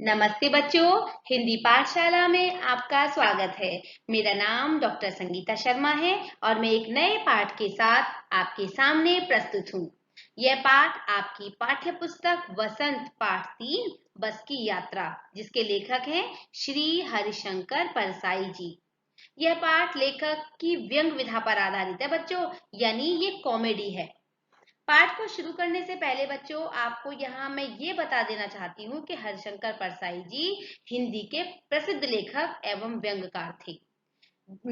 नमस्ते बच्चों, हिंदी पाठशाला में आपका स्वागत है। मेरा नाम डॉक्टर संगीता शर्मा है और मैं एक नए पाठ के साथ आपके सामने प्रस्तुत हूँ। यह पाठ आपकी पाठ्य पुस्तक वसंत पाठ 3 बस की यात्रा, जिसके लेखक हैं श्री हरिशंकर परसाई जी। यह पाठ लेखक की व्यंग विधा पर आधारित है बच्चों, यानी ये कॉमेडी है। पाठ को शुरू करने से पहले बच्चों, आपको यहाँ मैं ये बता देना चाहती हूँ कि हरिशंकर परसाई जी हिंदी के प्रसिद्ध लेखक एवं व्यंग्यकार थे।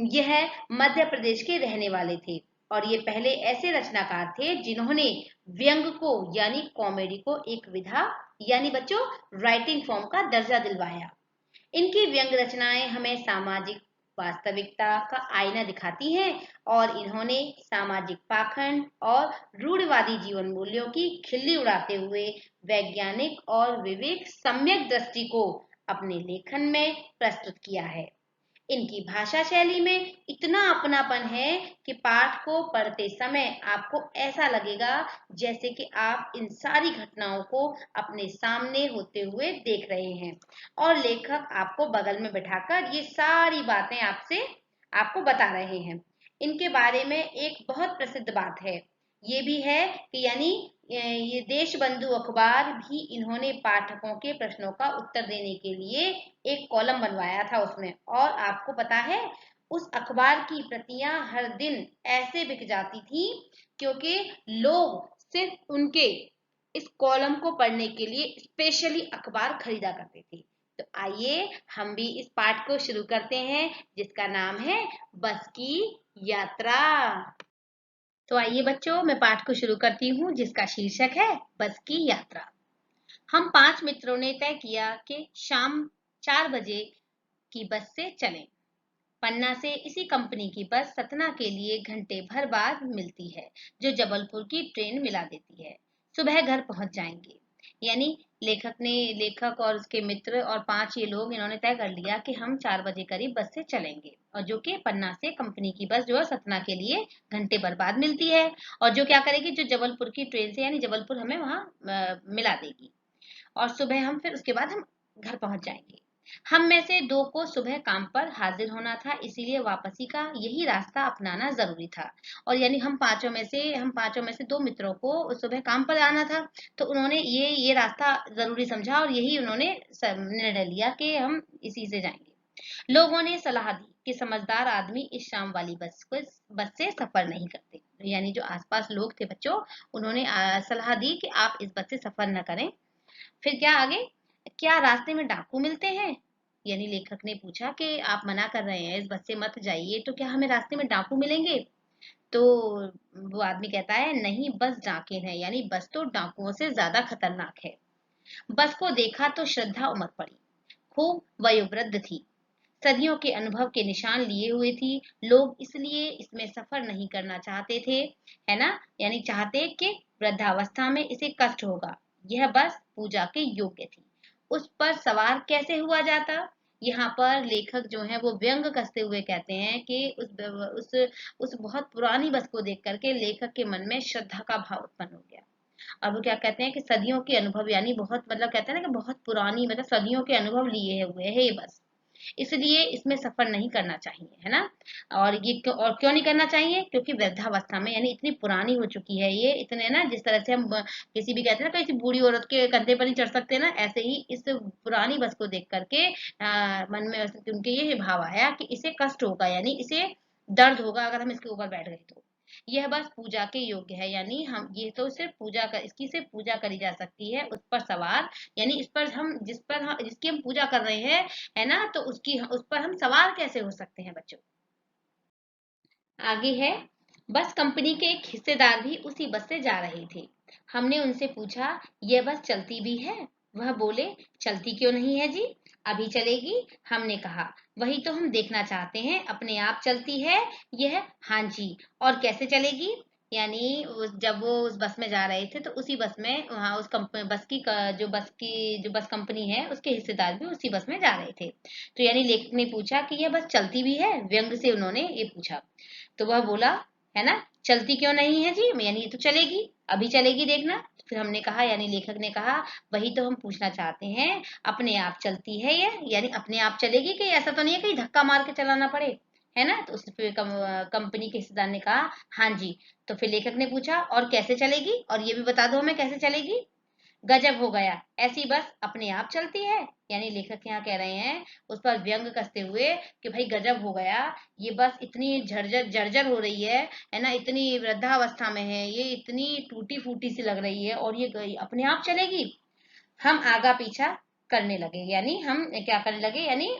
यह मध्य प्रदेश के रहने वाले थे और ये पहले ऐसे रचनाकार थे जिन्होंने व्यंग को यानी कॉमेडी को एक विधा यानी बच्चों राइटिंग फॉर्म का दर्जा दिलवाया। इनकी व्यंग रचनाएं हमें सामाजिक वास्तविकता का आईना दिखाती हैं और इन्होंने सामाजिक पाखंड और रूढ़िवादी जीवन मूल्यों की खिल्ली उड़ाते हुए वैज्ञानिक और विवेक सम्यक दृष्टि को अपने लेखन में प्रस्तुत किया है। इनकी भाषा शैली में इतना अपनापन है कि पाठ को पढ़ते समय आपको ऐसा लगेगा जैसे कि आप इन सारी घटनाओं को अपने सामने होते हुए देख रहे हैं और लेखक आपको बगल में बिठाकर ये सारी बातें आपको बता रहे हैं। इनके बारे में एक बहुत प्रसिद्ध बात है, ये भी है कि यानी ये देशबंधु अखबार भी इन्होंने पाठकों के प्रश्नों का उत्तर देने के लिए एक कॉलम बनवाया था उसमें। और आपको पता है उस अखबार की प्रतियां हर दिन ऐसे बिक जाती थी क्योंकि लोग सिर्फ उनके इस कॉलम को पढ़ने के लिए स्पेशली अखबार खरीदा करते थे। तो आइए हम भी इस पाठ को शुरू करते हैं जिसका नाम है बस की यात्रा। तो आइए बच्चों, मैं पाठ को शुरू करती हूँ जिसका शीर्षक है बस की यात्रा। हम 5 मित्रों ने तय किया कि शाम 4 बजे की बस से चलें। पन्ना से इसी कंपनी की बस सतना के लिए घंटे भर बाद मिलती है, जो जबलपुर की ट्रेन मिला देती है। सुबह घर पहुंच जाएंगे। यानी लेखक और उसके मित्र और 5 ये लोग इन्होंने तय कर लिया कि हम 4 बजे करीब बस से चलेंगे, और जो कि पन्ना से कंपनी की बस जो है सतना के लिए घंटे भर बाद मिलती है, और जो क्या करेगी, जो जबलपुर की ट्रेन से यानी जबलपुर हमें वहां मिला देगी। और सुबह हम फिर उसके बाद हम घर पहुंच जाएंगे। हम में से 2 को सुबह काम पर हाजिर होना था, इसीलिए वापसी का यही रास्ता अपनाना जरूरी था। और यानी हम पांचों में से 2 मित्रों को सुबह काम पर आना था, तो उन्होंने ये रास्ता जरूरी समझा और यही उन्होंने निर्णय लिया कि हम इसी से जाएंगे। लोगों ने सलाह दी कि समझदार आदमी इस शाम वाली बस से सफर नहीं करते। यानी जो आसपास लोग थे बच्चों, उन्होंने सलाह दी कि आप इस बस से सफर न करें। फिर क्या आगे, क्या रास्ते में डाकू मिलते हैं? यानी लेखक ने पूछा कि आप मना कर रहे हैं इस बस से मत जाइए, तो क्या हमें रास्ते में डाकू मिलेंगे? तो वो आदमी कहता है नहीं, बस डाकिन है, यानी बस तो डाकुओं से ज्यादा खतरनाक है। बस को देखा तो श्रद्धा उमड़ पड़ी। खूब वयोवृद्ध थी, सदियों के अनुभव के निशान लिए हुए थी। लोग इसलिए इसमें सफर नहीं करना चाहते थे, है ना, यानी चाहते कि वृद्धावस्था में इसे कष्ट होगा। यह बस पूजा के योग्य थी। उस पर सवार कैसे हुआ जाता? यहाँ पर लेखक जो है वो व्यंग कसते हुए कहते हैं कि उस बहुत पुरानी बस को देख करके लेखक के मन में श्रद्धा का भाव उत्पन्न हो गया। और वो क्या कहते हैं कि सदियों के अनुभव, यानी बहुत मतलब कहते हैं ना कि बहुत पुरानी मतलब सदियों के अनुभव लिए हुए है ये बस, इसलिए इसमें सफर नहीं करना चाहिए, है ना। और क्यों नहीं करना चाहिए? क्योंकि वृद्धावस्था में यानी इतनी पुरानी हो चुकी है ये, इतने ना, जिस तरह से हम किसी भी कहते हैं ना किसी बूढ़ी औरत के कंधे पर नहीं चढ़ सकते ना, ऐसे ही इस पुरानी बस को देख करके मन में उनके ये भाव आया कि इसे कष्ट होगा, यानी इसे दर्द होगा अगर हम इसके ऊपर बैठ गए तो। यह बस पूजा के योग्य है, यानी हम ये तो सिर्फ इसकी सिर्फ पूजा करी जा सकती है। उस पर सवार यानी इस पर हम जिसकी हम पूजा कर रहे हैं, है ना, तो उस पर हम सवार कैसे हो सकते हैं बच्चों। आगे है, बस कंपनी के एक हिस्सेदार भी उसी बस से जा रहे थे। हमने उनसे पूछा, यह बस चलती भी है? वह बोले, चलती क्यों नहीं है जी, अभी चलेगी। हमने कहा, वही तो हम देखना चाहते हैं, अपने आप चलती है यह? हाँ जी। और कैसे चलेगी? यानी जब वो उस बस में जा रहे थे तो उसी बस में वहाँ उस जो बस कंपनी है उसके हिस्सेदार भी उसी बस में जा रहे थे। तो यानी लेखक ने पूछा कि यह बस चलती भी है, व्यंग से उन्होंने ये पूछा। तो वह बोला, है ना। चलती क्यों नहीं है जी, यानी ये तो चलेगी, अभी चलेगी देखना। फिर हमने कहा, यानी लेखक ने कहा, वही तो हम पूछना चाहते हैं, अपने आप चलती है ये, यानी अपने आप चलेगी कि ऐसा तो नहीं है कहीं धक्का मार के चलाना पड़े, है ना। तो उस फिर कंपनी के हिस्सेदार ने कहा हाँ जी। तो फिर लेखक ने पूछा और कैसे चलेगी, और ये भी बता दो हमें कैसे चलेगी। गजब हो गया, ऐसी बस अपने आप चलती है। यानी लेखक यहाँ कह रहे हैं उस पर व्यंग कसते हुए कि भाई गजब हो गया, ये बस इतनी झरझर जर्जर हो रही है ना, इतनी वृद्धावस्था में है, ये इतनी टूटी फूटी सी लग रही है और ये अपने आप चलेगी। हम आगा पीछा करने लगे, यानी हम क्या करने लगे, यानी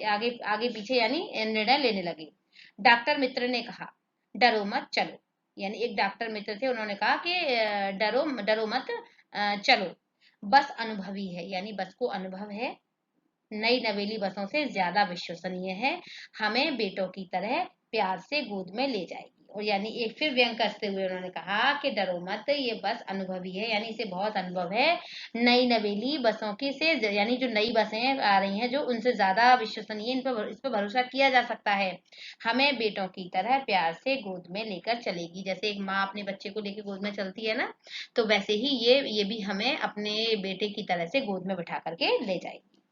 आगे आगे पीछे यानी निर्णय लेने लगे। डॉक्टर मित्र ने कहा डरो मत चलो, यानी एक डॉक्टर मित्र थे, उन्होंने कहा कि डरो डरो मत, चलो। बस अनुभवी है, यानी बस को अनुभव है, नई नवेली बसों से ज्यादा विश्वसनीय है, हमें बेटों की तरह प्यार से गोद में ले जाएगी। और यानी एक फिर व्यंग कसते हुए उन्होंने कहा कि डरो मत, ये बस अनुभवी है, यानी इसे बहुत अनुभव है, नई नवेली बसों की से, यानी जो नई बसें आ रही हैं जो उनसे ज्यादा विश्वसनीय, इस पर भरोसा किया जा सकता है, हमें बेटों की तरह प्यार से गोद में लेकर चलेगी। जैसे एक माँ अपने बच्चे को लेकर गोद में चलती है ना, तो वैसे ही ये भी हमें अपने बेटे की तरह से गोद में बिठा करके ले जाएगी।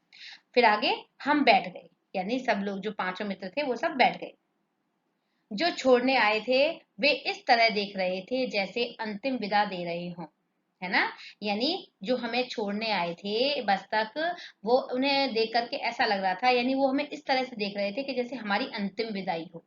फिर आगे हम बैठ गए, यानी सब लोग जो पांचों मित्र थे वो सब बैठ गए। जो छोड़ने आए थे वे इस तरह देख रहे थे जैसे अंतिम विदा दे रहे हों, है ना। यानी जो हमें छोड़ने आए थे बस तक, वो उन्हें देख करके ऐसा लग रहा था, यानी वो हमें इस तरह से देख रहे थे कि जैसे हमारी अंतिम विदाई हो।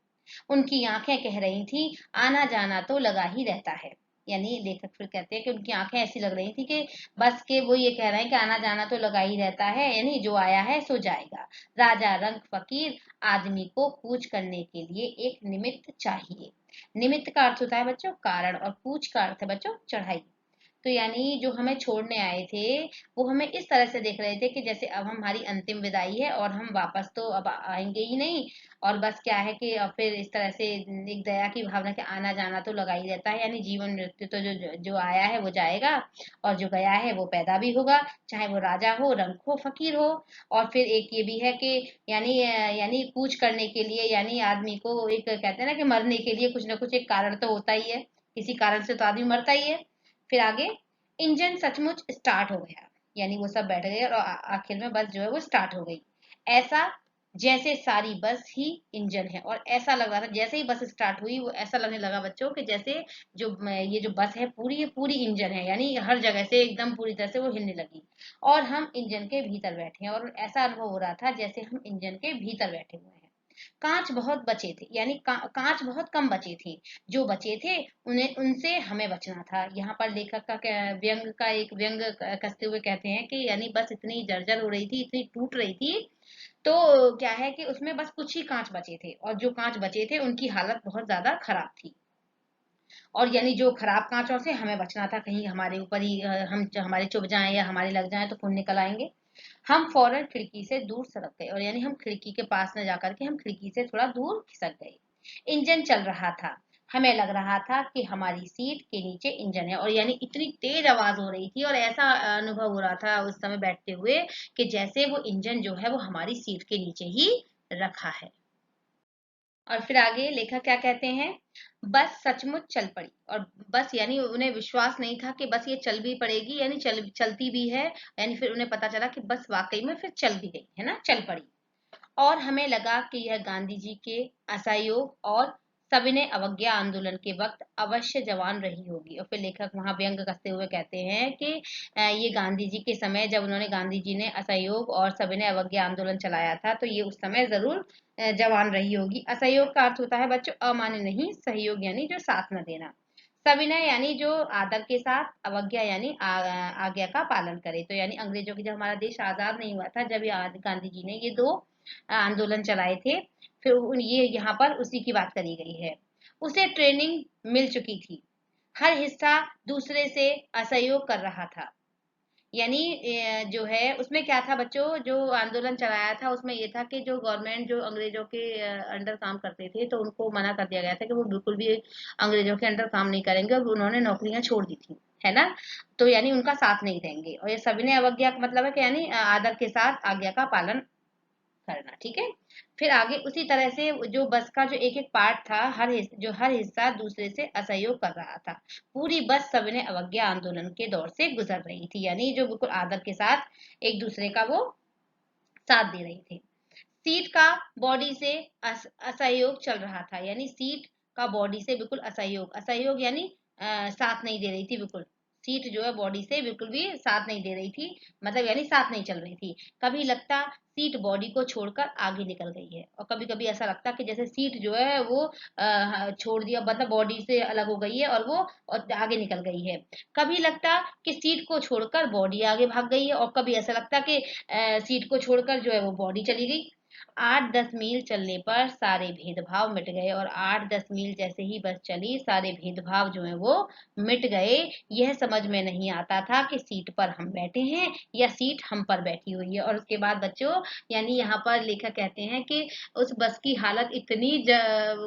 उनकी आंखें कह रही थी आना जाना तो लगा ही रहता है। यानी लेखक फिर कहते हैं कि उनकी आंखें ऐसी लग रही थी कि बस के वो ये कह रहे हैं कि आना जाना तो लगा ही रहता है, यानी जो आया है सो जाएगा। राजा रंग फकीर, आदमी को पूछ करने के लिए एक निमित्त चाहिए। निमित्त का अर्थ होता है बच्चों कारण, और पूछ का अर्थ है बच्चों चढ़ाई। तो यानी जो हमें छोड़ने आए थे वो हमें इस तरह से देख रहे थे कि जैसे अब हमारी अंतिम विदाई है और हम वापस तो अब आएंगे ही नहीं, और बस क्या है कि अब फिर इस तरह से एक दया की भावना के आना जाना तो लगा ही रहता है, यानी जीवन मृत्यु तो जो आया है वो जाएगा, और जो गया है वो पैदा भी होगा, चाहे वो राजा हो, रंक हो, फकीर हो। और फिर एक ये भी है कि यानी कूच करने के लिए, यानी आदमी को एक कहते हैं ना कि मरने के लिए कुछ ना कुछ एक कारण तो होता ही है, किसी कारण से तो आदमी मरता ही है। फिर आगे इंजन सचमुच स्टार्ट हो गया, यानी वो सब बैठ गए और आखिर में बस जो है वो स्टार्ट हो गई। ऐसा जैसे सारी बस ही इंजन है, और ऐसा लग रहा था जैसे ही बस स्टार्ट हुई वो ऐसा लगने लगा बच्चों कि जैसे ये जो बस है पूरी ये पूरी इंजन है, यानी हर जगह से एकदम पूरी तरह से वो हिलने लगी, और हम इंजन के भीतर बैठे हैं, और ऐसा अनुभव हो रहा था जैसे हम इंजन के भीतर बैठे हुए हैं। कांच बहुत बचे थे, यानी कांच बहुत कम बचे थे, जो बचे थे उन्हें उनसे हमें बचना था। यहाँ पर लेखक का व्यंग का एक व्यंग कसते हुए कहते हैं कि यानी बस इतनी जर्जर हो रही थी, इतनी टूट रही थी, तो क्या है कि उसमें बस कुछ ही कांच बचे थे, और जो कांच बचे थे उनकी हालत बहुत ज्यादा खराब थी। और यानी जो खराब कांचों से हमें बचना था, कहीं हमारे ऊपर ही हम हमारे चुभ जाएं या हमारे लग जाएं तो खून निकल आएंगे। हम फौरन खिड़की से दूर सरक गए, और यानी हम खिड़की के पास न जाकर के हम खिड़की से थोड़ा दूर खिसक गए। इंजन चल रहा था, हमें लग रहा था कि हमारी सीट के नीचे इंजन है, और यानी इतनी तेज आवाज हो रही थी और ऐसा अनुभव हो रहा था उस समय बैठते हुए कि जैसे वो इंजन जो है वो हमारी सीट के नीचे ही रखा है। और फिर आगे लेखक क्या कहते हैं, बस सचमुच चल पड़ी, और बस यानी उन्हें विश्वास नहीं था कि बस ये चल भी पड़ेगी, यानी चलती भी है, यानी फिर उन्हें पता चला कि बस वाकई में फिर चल भी गई है ना, चल पड़ी। और हमें लगा कि यह गांधी जी के असहयोग और सविनय अवज्ञा आंदोलन के वक्त अवश्य जवान रही होगी। और फिर लेखक वहां व्यंग कसते हुए कहते हैं कि ये गांधी जी के समय, जब गांधी जी ने असहयोग और सविनय अवज्ञा आंदोलन चलाया था, तो ये उस समय जरूर जवान रही होगी। असहयोग का अर्थ होता है बच्चों अमान्य नहीं, सहयोग यानी जो साथ न देना, सविनय यानी जो आदर के साथ, अवज्ञा यानी आज्ञा का पालन करे। तो यानी अंग्रेजों की, जब हमारा देश आजाद नहीं हुआ था, जब ये गांधी जी ने ये दो आंदोलन चलाए थे, फिर ये यहाँ पर उसी की बात करी गई है। उसे ट्रेनिंग मिल चुकी थी, हर हिस्सा दूसरे से असहयोग कर रहा था। यानी जो है उसमें क्या था बच्चों, जो आंदोलन चलाया था उसमें ये था कि जो गवर्नमेंट जो अंग्रेजों के अंडर काम करते थे, तो उनको मना कर दिया गया था कि वो बिल्कुल भी अंग्रेजों के अंडर काम नहीं करेंगे, और उन्होंने नौकरियां छोड़ दी थी, है ना। तो यानी उनका साथ नहीं देंगे। और ये सविनय अवज्ञा का मतलब है कि यानी आदर के साथ आज्ञा का पालन करना, ठीक है। फिर आगे उसी तरह से जो बस का जो एक एक पार्ट था, हर हिस्सा दूसरे से असहयोग कर रहा था। पूरी बस सविनय अवज्ञा आंदोलन के दौर से गुजर रही थी, यानी जो बिल्कुल आदर के साथ एक दूसरे का वो साथ दे रही थी। सीट का बॉडी से असहयोग चल रहा था, यानी सीट का बॉडी से बिल्कुल असहयोग, असहयोग यानी साथ नहीं दे रही थी बिल्कुल। सीट जो है बॉडी से बिल्कुल भी साथ नहीं दे रही थी, मतलब यानी साथ नहीं चल रही थी। कभी लगता सीट बॉडी को छोड़कर आगे निकल गई है, और कभी कभी ऐसा लगता कि जैसे सीट जो है वो छोड़ दिया, मतलब बॉडी से अलग हो गई है और वो और आगे निकल गई है। कभी लगता कि सीट को छोड़कर बॉडी आगे भाग गई है, और कभी ऐसा लगता कि सीट को छोड़कर जो है वो बॉडी चली गई। 8-10 मील चलने पर सारे भेदभाव मिट गए, और 8-10 मील जैसे ही बस चली सारे भेदभाव जो है वो मिट गए। यह समझ में नहीं आता था कि सीट पर हम बैठे हैं या सीट हम पर बैठी हुई है। और उसके बाद बच्चों, यानी यहाँ पर लेखक कहते हैं कि उस बस की हालत इतनी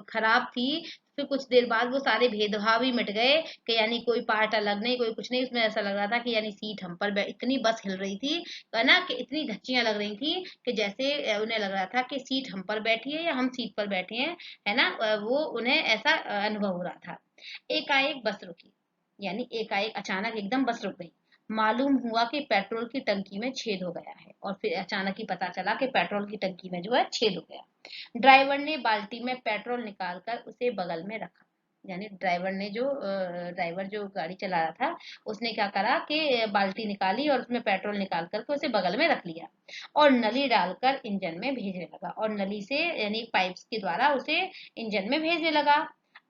खराब थी, फिर कुछ देर बाद वो सारे भेदभाव ही मिट गए, कि यानी कोई पार्ट अलग नहीं, कोई कुछ नहीं। उसमें ऐसा लग रहा था कि यानी सीट हम पर इतनी बस हिल रही थी, है ना, कि इतनी धच्चियां लग रही थी कि जैसे उन्हें लग रहा था कि सीट हम पर बैठी है या हम सीट पर बैठे हैं, है ना। वो उन्हें ऐसा अनुभव हो रहा था। एकाएक बस रुकी, यानी एकाएक अचानक एकदम बस रुक गई। मालूम हुआ कि पेट्रोल की टंकी में छेद हो गया है, और फिर अचानक ही पता चला कि पेट्रोल की टंकी में जो है छेद हो गया। ड्राइवर ने बाल्टी में पेट्रोल निकालकर उसे बगल में रखा, यानी ड्राइवर जो गाड़ी चला रहा था, उसने क्या करा कि बाल्टी निकाली और उसमें पेट्रोल निकाल करके उसे बगल में रख लिया, और नली डालकर इंजन में भेजने लगा, और नली से यानी पाइप्स के द्वारा उसे इंजन में भेजने लगा।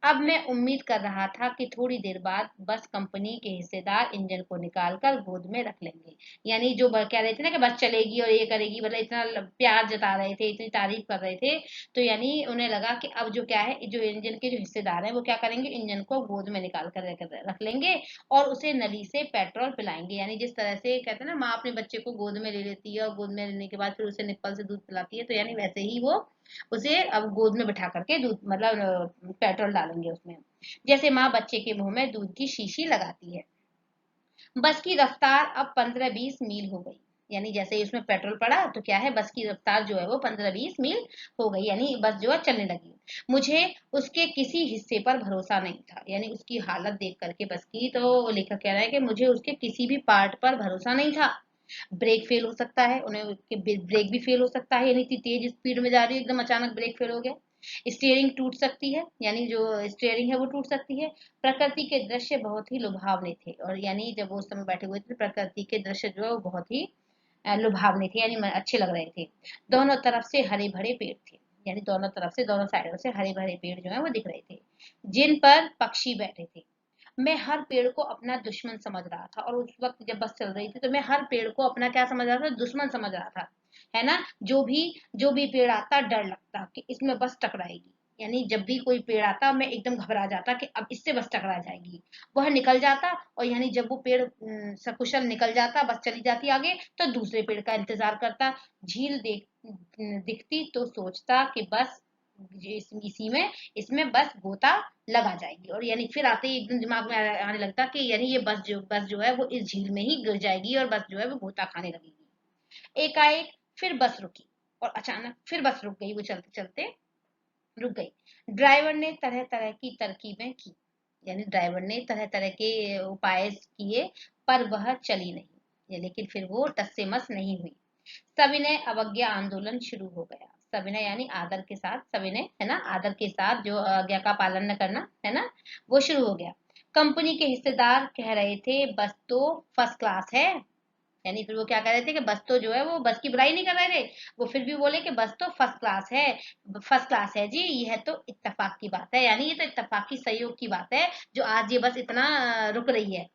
अब मैं उम्मीद कर रहा था कि थोड़ी देर बाद बस कंपनी के हिस्सेदार इंजन को निकालकर गोद में रख लेंगे। यानी जो कह रहे थे ना कि बस चलेगी और ये करेगी, मतलब इतना प्यार जता रहे थे, इतनी तारीफ कर रहे थे, तो यानी उन्हें लगा कि अब जो क्या है, जो इंजन के जो हिस्सेदार हैं वो क्या करेंगे, इंजन को गोद में निकाल कर रख लेंगे और उसे नली से पेट्रोल पिलाएंगे। यानी जिस तरह से कहते हैं ना, माँ अपने बच्चे को गोद में ले लेती है और गोद में लेने के बाद फिर उसे निप्पल से दूध पिलाती है, तो यानी वैसे ही वो उसे अब गोद में बिठा करके दूध, मतलब पेट्रोल डालेंगे उसमें, जैसे माँ बच्चे के मुंह में दूध की शीशी लगाती है। बस की रफ्तार अब 15-20 मील हो गई, यानी जैसे ही उसमें पेट्रोल पड़ा तो क्या है, बस की रफ्तार जो है वो 15-20 मील हो गई, यानी बस जो है चलने लगी। मुझे उसके किसी हिस्से पर भरोसा नहीं था, यानी उसकी हालत देख करके बस की, तो लेखक कह रहा है कि मुझे उसके किसी भी पार्ट पर भरोसा नहीं था। ब्रेक फेल हो सकता है, उन्हें ब्रेक भी फेल हो सकता है, यानी इतनी तेज स्पीड में जा रही है, एकदम अचानक ब्रेक फेल हो गया। स्टीयरिंग टूट सकती है, यानी जो स्टीयरिंग है वो टूट सकती है। प्रकृति के दृश्य बहुत ही लुभावने थे, और यानी जब वो उस समय बैठे हुए थे, प्रकृति के दृश्य जो है वो बहुत ही लुभावने थे, यानी अच्छे लग रहे थे। दोनों तरफ से हरे भरे पेड़ थे, यानी दोनों तरफ से, दोनों साइडों से हरे भरे पेड़ जो है वो दिख रहे थे, जिन पर पक्षी बैठे थे। मैं हर पेड़ को अपना दुश्मन समझ रहा था, और उस वक्त जब बस चल रही थी तो मैं हर पेड़ को अपना क्या समझ रहा था, दुश्मन समझ रहा था, है ना। जो भी पेड़ आता डर लगता कि इसमें बस टकराएगी, यानी जब भी कोई पेड़ आता मैं एकदम घबरा जाता कि अब इससे बस टकरा जाएगी। वह निकल जाता, और यानी जब वो पेड़ सकुशल निकल जाता, बस चली जाती आगे, तो दूसरे पेड़ का इंतजार करता। झील दिखती तो सोचता कि बस इसी में इसमें बस गोता लगा जाएगी, और यानी फिर आते ही एकदम दिमाग में आने लगता कि यानी ये बस जो है वो इस झील में ही गिर जाएगी और बस जो है वो गोता खाने लगेगी। एकाएक फिर बस रुकी, और अचानक फिर बस रुक गई, वो चलते चलते रुक गई। ड्राइवर ने तरह तरह की तरकीबें की, यानी ड्राइवर ने तरह तरह के उपाय किए, पर वह चली नहीं, लेकिन फिर वो टस से मस नहीं हुई। सविनय अवज्ञा आंदोलन शुरू हो गया। सविनय यानी आदर के साथ, सविनय है ना, आदर के साथ जो आज्ञा का पालन न करना, है ना, वो शुरू हो गया। कंपनी के हिस्सेदार कह रहे थे बस तो फर्स्ट क्लास है, यानी फिर वो क्या कर रहे थे कि बस तो जो है वो बस की बुराई नहीं कर रहे थे, वो फिर भी बोले कि बस तो फर्स्ट क्लास है, फर्स्ट क्लास है जी, यह तो इत्तेफाक की बात है, यानी ये तो इत्तेफाकी सहयोग की बात है जो आज ये बस इतना रुक रही है।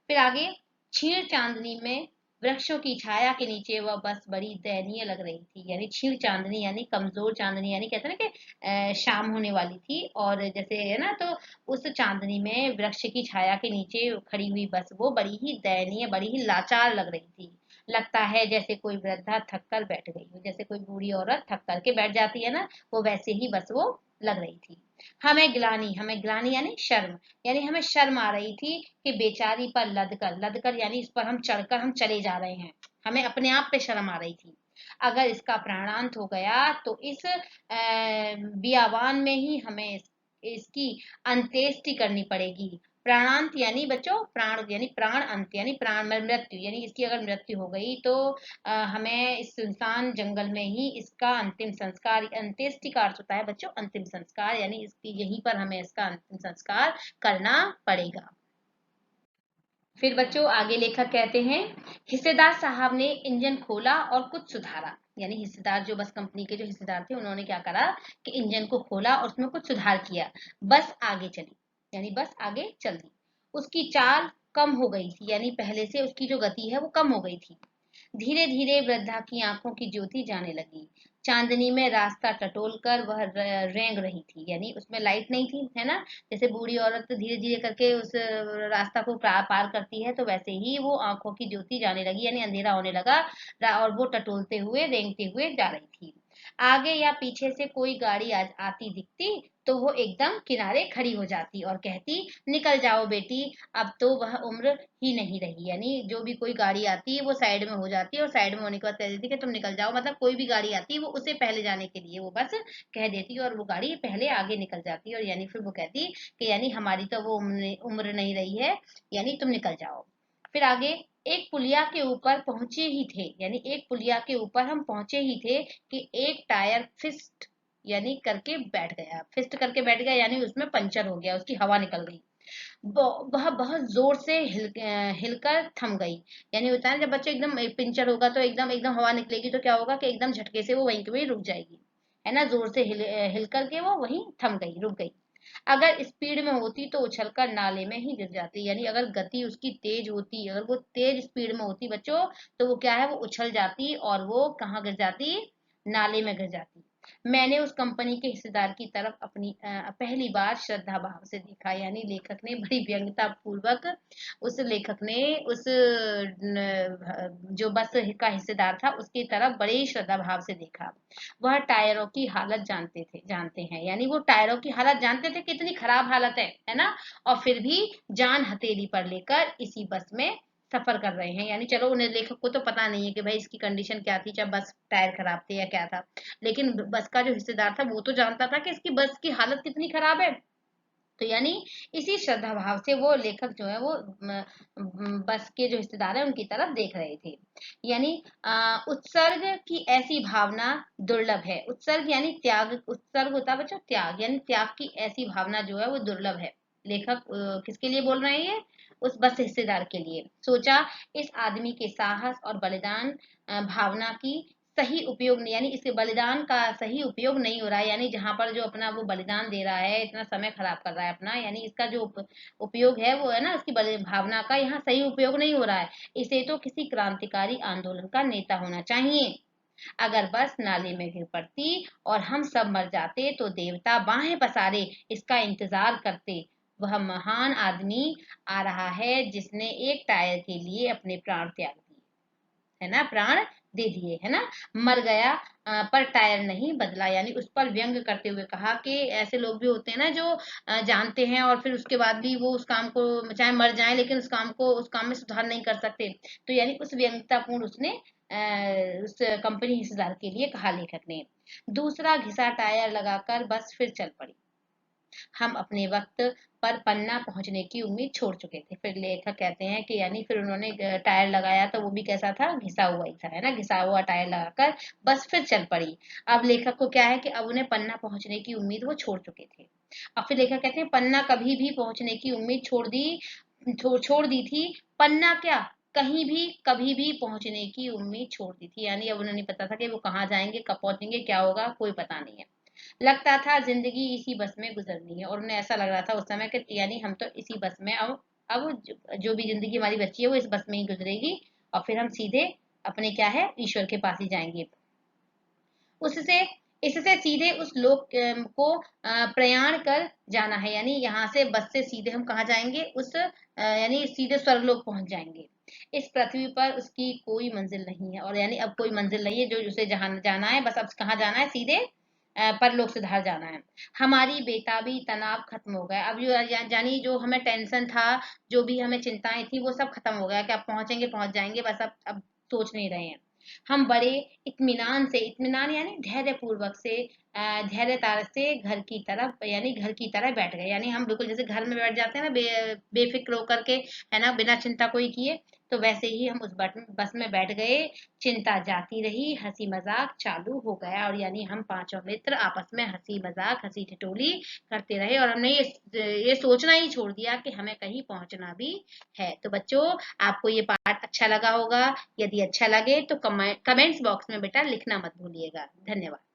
फिर आगे, छीण चांदनी में वृक्षों की छाया के नीचे वह बस बड़ी दयनीय लग रही थी, यानी छीण चांदनी यानी कमजोर चांदनी, यानी कहते हैं ना कि शाम होने वाली थी, और जैसे है ना, तो उस चांदनी में वृक्ष की छाया के नीचे खड़ी हुई बस वो बड़ी ही दयनीय, बड़ी ही लाचार लग रही थी। लगता है जैसे कोई वृद्धा थक कर बैठ गई हो, जैसे कोई बूढ़ी औरत थक करके बैठ जाती है ना, वो वैसे ही बस वो लग रही थी। हमें ग्लानी यानी शर्म, यानी हमें शर्म आ रही थी कि बेचारी पर लद कर यानी इस पर हम चढ़कर हम चले जा रहे हैं, हमें अपने आप पे शर्म आ रही थी। अगर इसका प्राणांत हो गया तो इस बियाबान में ही हमें इसकी अंत्येष्टि करनी पड़ेगी। प्राणांत यानी बच्चों प्राण यानी प्राण अंत यानी प्राण मृत्यु, यानी इसकी अगर मृत्यु हो गई तो हमें इस सुनसान जंगल में ही इसका अंतिम संस्कार, अंत्येष्टि का अर्थ होता है बच्चों अंतिम संस्कार, यानी इसकी यहीं पर हमें इसका अंतिम संस्कार करना पड़ेगा। फिर बच्चों आगे लेखक कहते हैं, हिस्सेदार साहब ने इंजन खोला और कुछ सुधारा। यानी हिस्सेदार जो बस कंपनी के जो हिस्सेदार थे उन्होंने क्या करा कि इंजन को खोला और उसमें कुछ सुधार किया। बस आगे चली, यानी बस आगे चल दी। उसकी चाल कम हो गई थी, यानी पहले से उसकी जो गति है वो कम हो गई थी। धीरे धीरे वृद्धा की आंखों की ज्योति जाने लगी। चांदनी में रास्ता टटोल कर वह रेंग रही थी, यानी उसमें लाइट नहीं थी, है ना। जैसे बूढ़ी औरत धीरे धीरे करके उस रास्ता को पार करती है, तो वैसे ही वो आंखों की ज्योति जाने लगी, यानी अंधेरा होने लगा और वो टटोलते हुए रेंगते हुए जा रही थी। आगे या पीछे से कोई गाड़ी आती दिखती तो वो एकदम किनारे खड़ी हो जाती और कहती, निकल जाओ बेटी, अब तो वह उम्र ही नहीं रही। यानी जो भी कोई गाड़ी आती है वो साइड में हो जाती है और साइड में होने के बाद कह देती कि तुम निकल जाओ, मतलब कोई भी गाड़ी आती है वो उसे पहले जाने के लिए वो बस कह देती और वो गाड़ी पहले आगे निकल जाती और यानी फिर वो कहती कि यानी हमारी तो वो उम्र नहीं रही है, यानी तुम निकल जाओ। फिर आगे, एक पुलिया के ऊपर पहुंचे ही थे, यानी एक पुलिया के ऊपर हम पहुंचे ही थे कि एक टायर फिस्ट यानी करके बैठ गया, फिस्ट करके बैठ गया यानी उसमें पंचर हो गया, उसकी हवा निकल गई। वह बहुत जोर से हिलकर थम गई। यानी होता है जब बच्चे एकदम पंचर होगा तो एकदम एकदम हवा निकलेगी तो क्या होगा कि एकदम झटके से वो वहीं के वहीं रुक जाएगी, है ना। जोर से हिल करके वो वहीं थम गई, रुक गई। अगर स्पीड में होती तो उछलकर नाले में ही गिर जाती, यानी अगर गति उसकी तेज होती, अगर वो तेज स्पीड में होती बच्चों, तो वो क्या है वो उछल जाती और वो कहाँ गिर जाती, नाले में गिर जाती। मैंने उस कंपनी के हिस्सेदार की तरफ अपनी पहली बार श्रद्धा भाव से देखा, यानी लेखक ने बड़ी व्यंग्यता पूर्वक उस लेखक ने उस जो बस का हिस्सेदार था उसकी तरफ बड़े ही श्रद्धा भाव से देखा। वह टायरों की हालत जानते हैं, यानी वो टायरों की हालत जानते थे कितनी खराब हालत है ना। और फिर भी जान हथेली पर लेकर इसी बस में सफर कर रहे हैं। यानी चलो उन्हें लेखक को तो पता नहीं है कि भाई इसकी कंडीशन क्या थी, चाहे बस टायर खराब थे या क्या था, लेकिन बस का जो हिस्सेदार था वो तो जानता था कि इसकी बस की हालत कितनी खराब है। तो यानी इसी श्रद्धा भाव से वो लेखक जो है वो बस के जो हिस्सेदार है उनकी तरफ देख रहे थे। यानी उत्सर्ग की ऐसी भावना दुर्लभ है। उत्सर्ग यानी त्याग, उत्सर्ग होता है बच्चों त्याग, यानी त्याग की ऐसी भावना जो है वो दुर्लभ है। लेखक किसके लिए बोल रहे हैं ये, उस बस हिस्सेदार के लिए। सोचा, इस आदमी के साहस और बलिदान भावना की सही उपयोग नहीं, यानी इसके बलिदान का सही उपयोग नहीं हो रहा है, यानी जहां पर जो अपना वो बलिदान दे रहा है, इतना समय खराब कर रहा है अपना, यानी इसका जो उपयोग है वो है ना उसकी भावना का यहाँ सही उपयोग नहीं हो रहा है। इसे तो किसी क्रांतिकारी आंदोलन का नेता होना चाहिए। अगर बस नाले में गिर पड़ती और हम सब मर जाते तो देवता बाहें पसारे इसका इंतजार करते। वह महान आदमी आ रहा है जिसने एक टायर के लिए अपने प्राण त्याग दिए, है ना, प्राण दे दिए, है ना। मर गया पर टायर नहीं बदला, यानी उस पर व्यंग करते हुए कहा कि ऐसे लोग भी होते हैं ना जो जानते हैं और फिर उसके बाद भी वो उस काम को चाहे मर जाए लेकिन उस काम में सुधार नहीं कर सकते। तो यानी उस व्यंग्यतापूर्ण उसने उस कंपनी हिस्सेदार के लिए कहा लेखक ने। दूसरा घिसा टायर लगाकर बस फिर चल पड़ी। हम अपने वक्त पर पन्ना पहुंचने की उम्मीद छोड़ चुके थे। फिर लेखक कहते हैं कि यानी फिर उन्होंने टायर लगाया तो वो भी कैसा था, घिसा हुआ ही था, है ना। घिसा हुआ टायर लगाकर बस फिर चल पड़ी। अब लेखक को क्या है कि अब उन्हें पन्ना पहुंचने की उम्मीद वो छोड़ चुके थे। अब फिर लेखक कहते हैं पन्ना कभी भी पहुंचने की उम्मीद छोड़ दी थी। पन्ना क्या, कहीं भी कभी भी पहुंचने की उम्मीद छोड़ दी थी, यानी अब उन्हें नहीं पता था कि वो कहाँ जाएंगे, कब पहुंचेंगे, क्या होगा, कोई पता नहीं है। लगता था जिंदगी इसी बस में गुजरनी है, और उन्हें ऐसा लग रहा था उस समय कि यानी हम तो इसी बस में अब जो भी जिंदगी हमारी बची है वो इस बस में ही गुजरेगी और फिर हम सीधे अपने क्या है ईश्वर के पास ही जाएंगे। उससे इससे सीधे उस लोक को प्रयाण कर जाना है, यानी यहाँ से बस से सीधे हम कहाँ जाएंगे, उस यानी सीधे स्वर्गलोक पहुंच जाएंगे। इस पृथ्वी पर उसकी कोई मंजिल नहीं है, और यानी अब कोई मंजिल नहीं है जो उसे जहाँ जाना है, बस अब कहाँ जाना है, सीधे परलोक सुधार जाना है। हमारी बेताबी तनाव खत्म हो गया। अब जो जानी जो हमें टेंशन था, जो भी हमें चिंताएं थी वो सब खत्म हो गया कि अब पहुंचेंगे पहुंच जाएंगे, बस अब सोच नहीं रहे हैं। हम बड़े इत्मीनान यानी धैर्य पूर्वक से धैर्यता से घर की तरफ यानी घर की तरह बैठ गए। यानी हम बिल्कुल जैसे घर में बैठ जाते हैं ना, बेफिक्र होकर के, है ना, बिना चिंता कोई किए, तो वैसे ही हम उस बस में बैठ गए। चिंता जाती रही, हंसी मजाक चालू हो गया, और यानी हम पांचों मित्र आपस में हंसी मजाक, हंसी ठिठोली करते रहे, और हमने ये सोचना ही छोड़ दिया कि हमें कहीं पहुंचना भी है। तो बच्चों, आपको ये पाठ अच्छा लगा होगा। यदि अच्छा लगे तो कमेंट्स बॉक्स में बेटा लिखना मत भूलिएगा। धन्यवाद।